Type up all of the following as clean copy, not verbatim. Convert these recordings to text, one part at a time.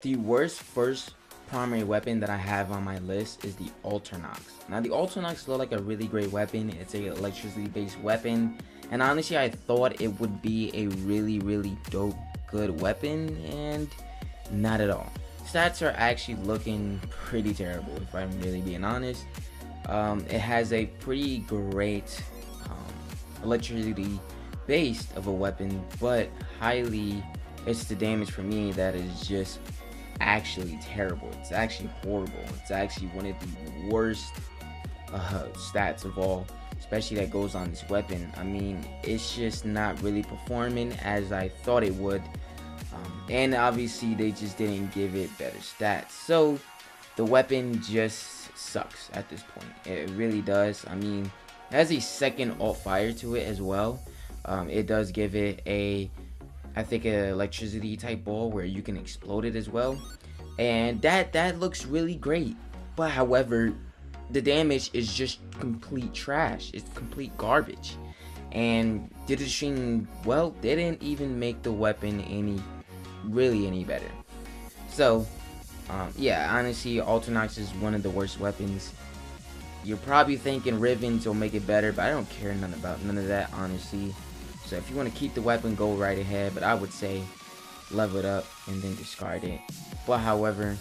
The worst first primary weapon that I have on my list is the Knox. Now the Knox looks like a really great weapon. It's a electricity based weapon, and honestly I thought it would be a really dope good weapon, and not at all. Stats are actually looking pretty terrible if I'm really being honest. It has a pretty great electricity based of a weapon, but it's the damage for me that is just actually terrible. It's actually horrible. It's actually one of the worst stats of all, especially that goes on this weapon. I mean, it's just not really performing as I thought it would, and obviously they just didn't give it better stats, so the weapon just sucks at this point. It really does. I mean, it has a second alt fire to it as well. It does give it I think an electricity type ball where you can explode it as well, and that looks really great. But however, the damage is just complete trash. It's complete garbage, and did the stream well didn't even make the weapon any better. So yeah, honestly, Knox is one of the worst weapons. You're probably thinking Rivens will make it better, but I don't care none of that, honestly. So if you want to keep the weapon, go right ahead, but I would say level it up and then discard it. But however,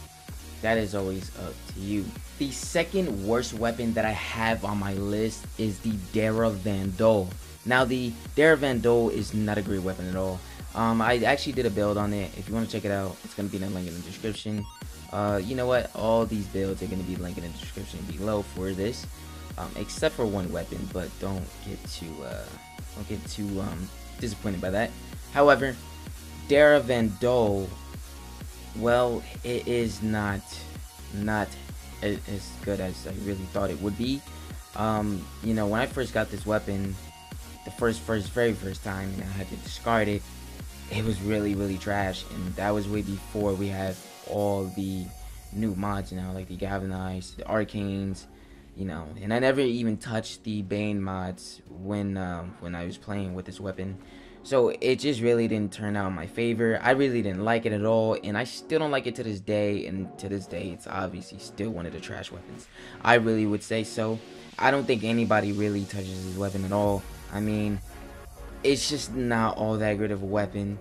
that is always up to you. The second worst weapon that I have on my list is the Dara Vandal. Now the Dara Vandal is not a great weapon at all. I actually did a build on it. If you want to check it out, it's going to be in the link in the description. You know what, all these builds are going to be linked in the description below for this, except for one weapon, but don't get too disappointed by that. However, Dara Vandal, well, it is not as good as I really thought it would be. You know, when I first got this weapon, the very first time, and I had to discard it, it was really trash, and that was way before we had all the new mods now, like the Galvanized, the Arcanes, you know. And I never even touched the Bane mods when I was playing with this weapon, so it just really didn't turn out in my favor. I really didn't like it at all, and I still don't like it to this day, and to this day it's obviously still one of the trash weapons. I really would say so. I don't think anybody really touches this weapon at all. I mean, it's just not all that good of a weapon.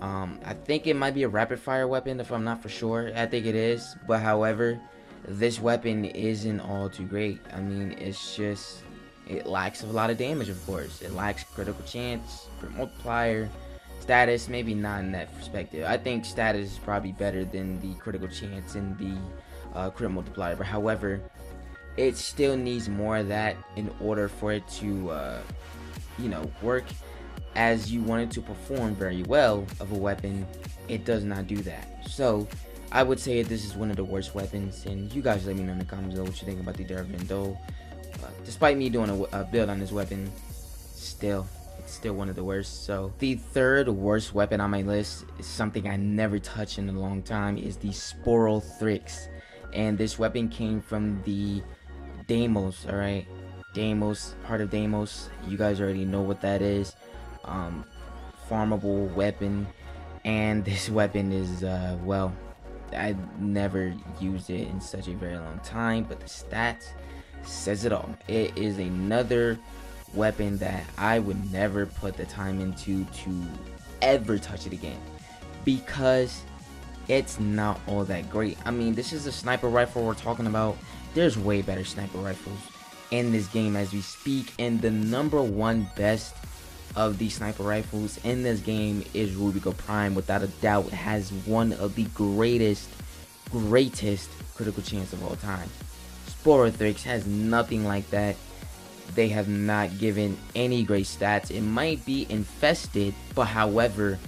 I think it might be a rapid fire weapon, if I'm not for sure. I think it is, but however, this weapon isn't all too great. I mean, it's just, it lacks a lot of damage, of course. It lacks critical chance, crit multiplier, status, maybe not in that perspective. I think status is probably better than the critical chance and the crit multiplier, but however, it still needs more of that in order for it to you know, work as you want it to perform very well of a weapon. It does not do that. So I would say this is one of the worst weapons, and you guys let me know in the comments below what you think about the Dara Vandal. Despite me doing a build on this weapon, it's still one of the worst. So the third worst weapon on my list is something I never touched in a long time, is the Sporal Thricks, and this weapon came from the Deimos. All right, Deimos, Heart of Deimos, you guys already know what that is. Farmable weapon, and this weapon is well, I never used it in such a very long time, but the stats says it all. It is another weapon that I would never put the time into to ever touch it again, because it's not all that great. I mean, this is a sniper rifle we're talking about. There's way better sniper rifles in this game as we speak, and the #1 best of the sniper rifles in this game is Rubiko Prime. Without a doubt, it has one of the greatest critical chance of all time. Sporal Thricks has nothing like that. They have not given any great stats. It might be infested, but however,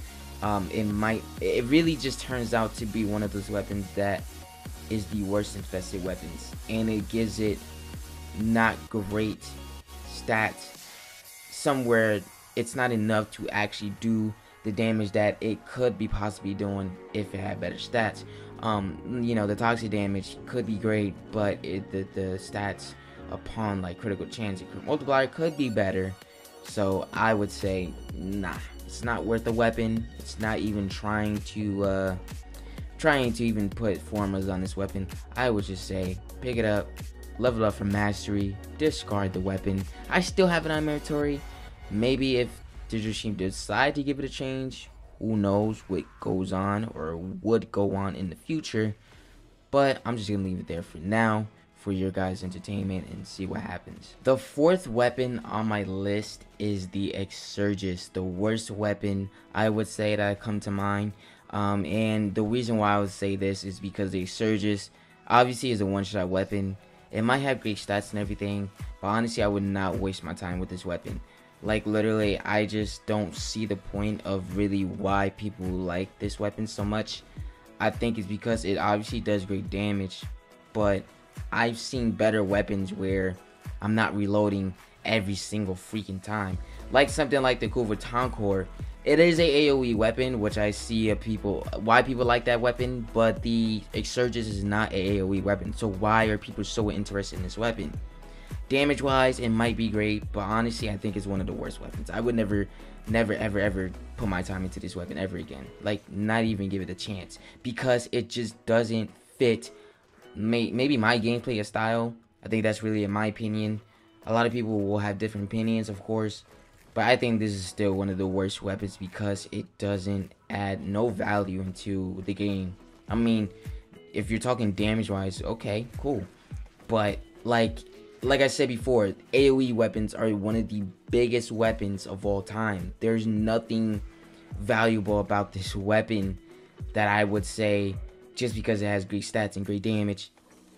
it really just turns out to be one of those weapons that is the worst infested weapons, and it gives it not great stats. Somewhere it's not enough to actually do the damage that it could be possibly doing if it had better stats. You know, the toxic damage could be great, but the stats upon like critical chance and crit multiplier could be better. So I would say nah, it's not worth the weapon. It's not even trying to trying to even put formulas on this weapon, I would just say pick it up, level up for mastery, discard the weapon. I still have it on my inventory. Maybe if Digital Machine decide to give it a change, who knows what goes on or would go on in the future. But I'm just gonna leave it there for now for your guys' entertainment and see what happens. The fourth weapon on my list is the Exsurgis, the worst weapon I would say that come to mind. And the reason why I would say this is because the Exsurgis obviously is a one-shot weapon. It might have great stats and everything, but honestly I would not waste my time with this weapon. Like literally, I just don't see the point of really why people like this weapon so much. I think it's because it obviously does great damage, but I've seen better weapons where I'm not reloading every single freaking time. Like something like the Core. It is a AoE weapon, which I see why people like that weapon, but the Exsurgis is not a AoE weapon. So why are people so interested in this weapon? Damage wise, it might be great, but honestly I think it's one of the worst weapons. I would never ever put my time into this weapon ever again. Like, not even give it a chance, because it just doesn't fit maybe my gameplay style. I think that's really in my opinion. A lot of people will have different opinions, of course, but I think this is still one of the worst weapons because it doesn't add no value into the game. I mean, if you're talking damage wise, okay, cool, but like I said before, AoE weapons are one of the biggest weapons of all time. There's nothing valuable about this weapon that I would say just because it has great stats and great damage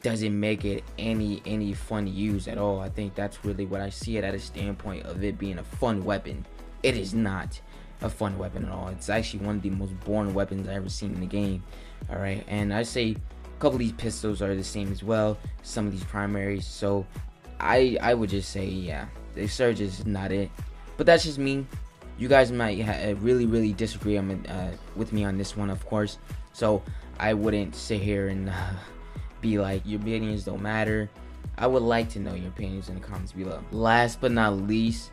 doesn't make it any fun to use at all. I think that's really what I see it at a standpoint of it being a fun weapon. It is not a fun weapon at all. It's actually one of the most boring weapons I've ever seen in the game. Alright, and I say a couple of these pistols are the same as well, some of these primaries, so I would just say, yeah, the Exsurgis is not it. But that's just me. You guys might really disagree with me on this one, of course. So I wouldn't sit here and be like, your opinions don't matter. I would like to know your opinions in the comments below. Last but not least,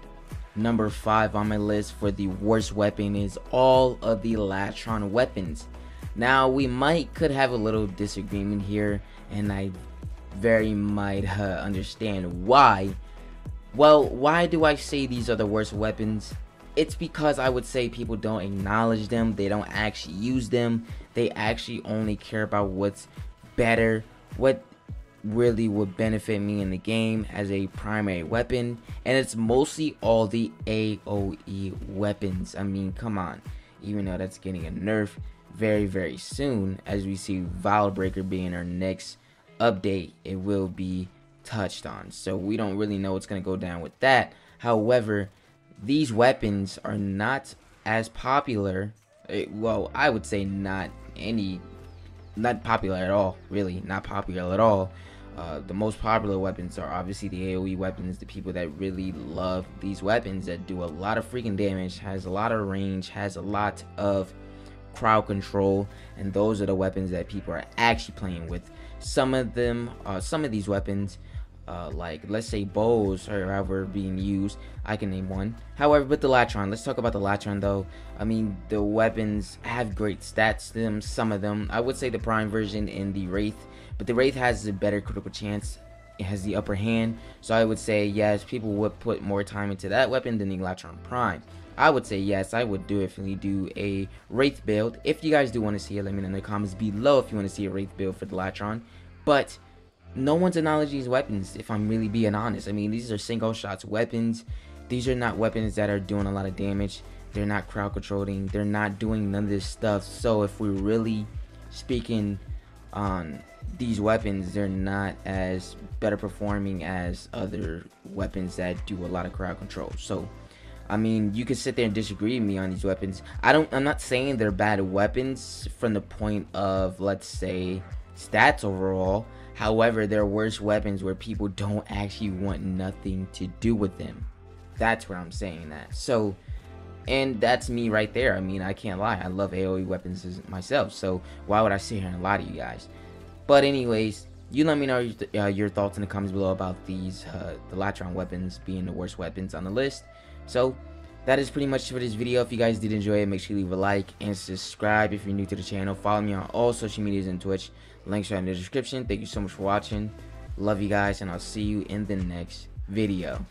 number 5 on my list for the worst weapon is all of the Latron weapons. Now we could have a little disagreement here, and I very might understand why. Well, why do I say these are the worst weapons? It's because I would say people don't acknowledge them. They don't actually use them. They actually only care about what's better, what really would benefit me in the game as a primary weapon, and it's mostly all the AoE weapons. I mean, come on, even though that's getting a nerf very soon, as we see Vial Breaker being our next update, it will be touched on, so we don't really know what's going to go down with that. However, these weapons are not as popular. Well, I would say not popular at all, really not popular at all. The most popular weapons are obviously the AoE weapons, the people that really love these weapons that do a lot of freaking damage, has a lot of range, has a lot of crowd control, and those are the weapons that people are actually playing with. Some of these weapons, like let's say bows or however being used, I can name one. However, with the Latron, let's talk about the Latron though. I mean, the weapons have great stats to them, some of them. I would say the Prime version and the Wraith, but the Wraith has a better critical chance. It has the upper hand, so I would say yes, people would put more time into that weapon than the Latron Prime. I would say yes, I would definitely do a Wraith build. If you guys do want to see it, let me know in the comments below if you want to see a Wraith build for the Latron. But no one's acknowledging these weapons, if I'm really being honest. I mean, these are single shots weapons. These are not weapons that are doing a lot of damage. They're not crowd controlling. They're not doing none of this stuff. So if we're really speaking on these weapons, they're not as better performing as other weapons that do a lot of crowd control. So I mean, you can sit there and disagree with me on these weapons. I'm not saying they're bad weapons from the point of, let's say, stats overall. However, they're worse weapons where people don't actually want nothing to do with them. That's where I'm saying that. So, and that's me right there. I mean, I can't lie. I love AoE weapons myself. So why would I sit here and lie to you guys? But anyways, you let me know your thoughts in the comments below about these the Latron weapons being the worst weapons on the list. So that is pretty much for this video. If you guys did enjoy it, make sure you leave a like and subscribe if you're new to the channel. Follow me on all social medias and Twitch. Links are in the description. Thank you so much for watching. Love you guys, and I'll see you in the next video.